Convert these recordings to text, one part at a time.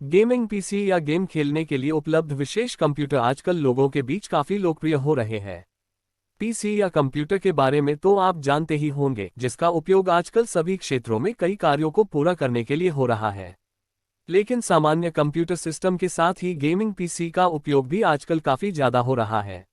Gaming PC या game खेलने के लिए उपलब्ध विशेष कंप्यूटर आजकल लोगों के बीच काफी लोकप्रिय हो रहे हैं। पीसी या कंप्यूटर के बारे में तो आप जानते ही होंगे, जिसका उपयोग आजकल सभी क्षेत्रों में कई कार्यों को पूरा करने के लिए हो रहा है। लेकिन सामान्य कंप्यूटर सिस्टम के साथ ही गेमिंग पीसी का उपयोग भी आजकल काफी ज्यादा हो रहा है।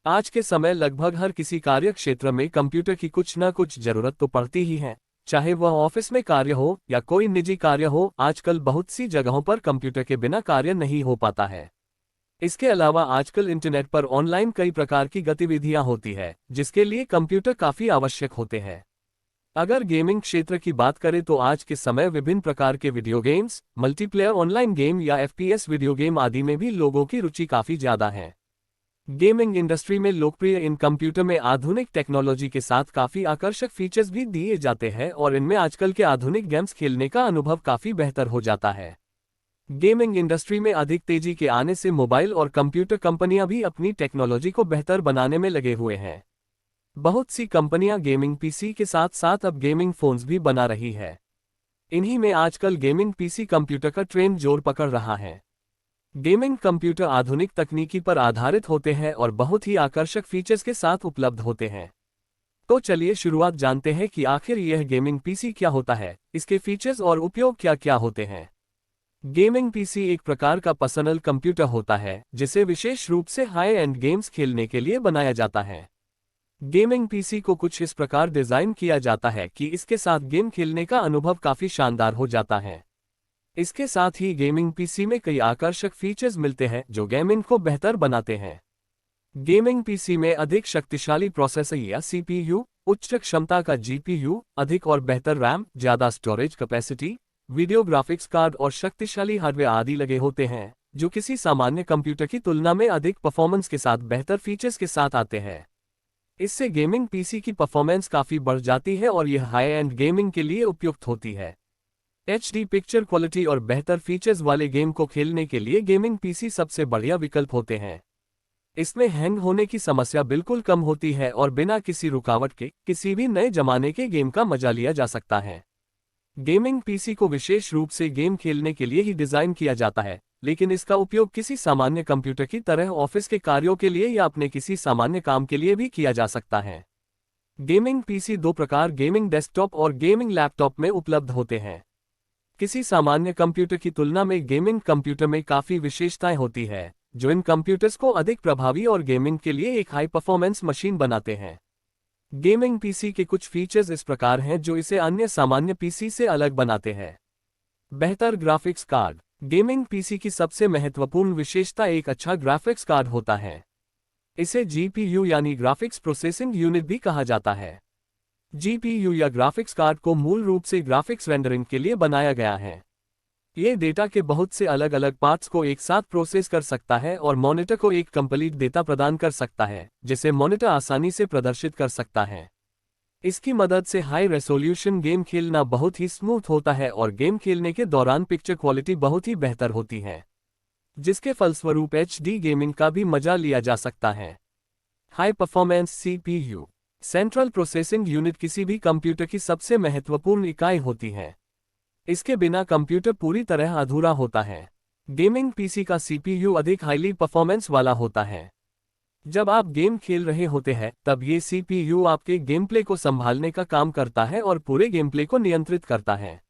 आज के समय लगभग हर किसी कार्य क्षेत्र में कंप्यूटर की कुछ न कुछ जरूरत तो पड़ती ही है, चाहे वह ऑफिस में कार्य हो या कोई निजी कार्य हो। आजकल बहुत सी जगहों पर कंप्यूटर के बिना कार्य नहीं हो पाता है। इसके अलावा आजकल इंटरनेट पर ऑनलाइन कई प्रकार की गतिविधियां होती है, जिसके लिए कंप्यूटर काफी आवश्यक होते हैं। अगर गेमिंग क्षेत्र की बात करें तो आज के समय विभिन्न प्रकार के video games, multiplayer online game या एफपीएस वीडियो गेम आदि में भी लोगों की रुचि काफी ज्यादा है। गेमिंग इंडस्ट्री में लोकप्रिय इन कंप्यूटर में आधुनिक टेक्नोलॉजी के साथ काफी आकर्षक फीचर्स भी दिए जाते हैं और इनमें आजकल के आधुनिक गेम्स खेलने का अनुभव काफी बेहतर हो जाता है। गेमिंग इंडस्ट्री में अधिक तेजी के आने से मोबाइल और कंप्यूटर कंपनियां भी अपनी टेक्नोलॉजी को बेहतर बनाने में लगे हुए हैं। बहुत सी कंपनियां गेमिंग पीसी के साथ साथ अब गेमिंग फोन्स भी बना रही है। इन्हीं में आजकल गेमिंग पीसी कंप्यूटर का ट्रेंड जोर पकड़ रहा है। गेमिंग कंप्यूटर आधुनिक तकनीकी पर आधारित होते हैं और बहुत ही आकर्षक फीचर्स के साथ उपलब्ध होते हैं। तो चलिए शुरुआत जानते हैं कि आखिर यह गेमिंग पीसी क्या होता है, इसके फीचर्स और उपयोग क्या क्या होते हैं। गेमिंग पीसी एक प्रकार का पर्सनल कंप्यूटर होता है, जिसे विशेष रूप से हाई एंड गेम्स खेलने के लिए बनाया जाता है। गेमिंग पीसी को कुछ इस प्रकार डिजाइन किया जाता है कि इसके साथ गेम खेलने का अनुभव काफी शानदार हो जाता है। इसके साथ ही गेमिंग पीसी में कई आकर्षक फीचर्स मिलते हैं जो गेमिंग को बेहतर बनाते हैं। गेमिंग पीसी में अधिक शक्तिशाली प्रोसेसर या सीपीयू, उच्च क्षमता का जीपीयू, अधिक और बेहतर रैम, ज्यादा storage capacity, video graphics card और शक्तिशाली हार्डवेयर आदि लगे होते हैं, जो किसी सामान्य कंप्यूटर की तुलना में अधिक परफॉर्मेंस के साथ बेहतर फीचर्स के साथ आते हैं। इससे गेमिंग पीसी की परफॉर्मेंस काफी बढ़ जाती है और यह हाई एंड गेमिंग के लिए उपयुक्त होती है। HD पिक्चर क्वालिटी और बेहतर फीचर्स वाले गेम को खेलने के लिए गेमिंग पीसी सबसे बढ़िया विकल्प होते हैं। इसमें हैंग होने की समस्या बिल्कुल कम होती है और बिना किसी रुकावट के किसी भी नए जमाने के गेम का मजा लिया जा सकता है। गेमिंग पीसी को विशेष रूप से गेम खेलने के लिए ही डिजाइन किया जाता है, लेकिन इसका उपयोग किसी सामान्य कंप्यूटर की तरह ऑफिस के कार्यों के लिए या अपने किसी सामान्य काम के लिए भी किया जा सकता है। गेमिंग पीसी दो प्रकार गेमिंग डेस्कटॉप और गेमिंग लैपटॉप में उपलब्ध होते हैं। किसी सामान्य कंप्यूटर की तुलना में गेमिंग कंप्यूटर में काफी विशेषताएं होती है, जो इन कंप्यूटर्स को अधिक प्रभावी और गेमिंग के लिए एक हाई परफॉर्मेंस मशीन बनाते हैं। गेमिंग पीसी के कुछ फीचर्स इस प्रकार हैं जो इसे अन्य सामान्य पीसी से अलग बनाते हैं। बेहतर ग्राफिक्स कार्ड। गेमिंग पीसी की सबसे महत्वपूर्ण विशेषता एक अच्छा ग्राफिक्स कार्ड होता है। इसे जीपीयू यानी ग्राफिक्स प्रोसेसिंग यूनिट भी कहा जाता है। जीपीयू या ग्राफिक्स कार्ड को मूल रूप से ग्राफिक्स रेंडरिंग के लिए बनाया गया है। ये डेटा के बहुत से अलग अलग पार्ट्स को एक साथ प्रोसेस कर सकता है और मॉनिटर को एक कंप्लीट डेटा प्रदान कर सकता है, जिसे मॉनिटर आसानी से प्रदर्शित कर सकता है। इसकी मदद से हाई रेजोल्यूशन गेम खेलना बहुत ही स्मूथ होता है और गेम खेलने के दौरान पिक्चर क्वालिटी बहुत ही बेहतर होती है, जिसके फलस्वरूप HD गेमिंग का भी मजा लिया जा सकता है। High performance CPU central processing unit किसी भी कंप्यूटर की सबसे महत्वपूर्ण इकाई होती है। इसके बिना कंप्यूटर पूरी तरह अधूरा होता है। गेमिंग पीसी का सीपीयू अधिक हाईली परफॉर्मेंस वाला होता है। जब आप गेम खेल रहे होते हैं तब ये सीपीयू आपके गेमप्ले को संभालने का काम करता है और पूरे गेमप्ले को नियंत्रित करता है।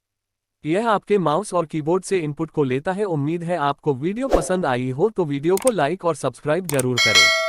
यह आपके माउस और कीबोर्ड से इनपुट को लेता है। उम्मीद है आपको वीडियो पसंद आई हो तो वीडियो को लाइक और सब्सक्राइब जरूर करें।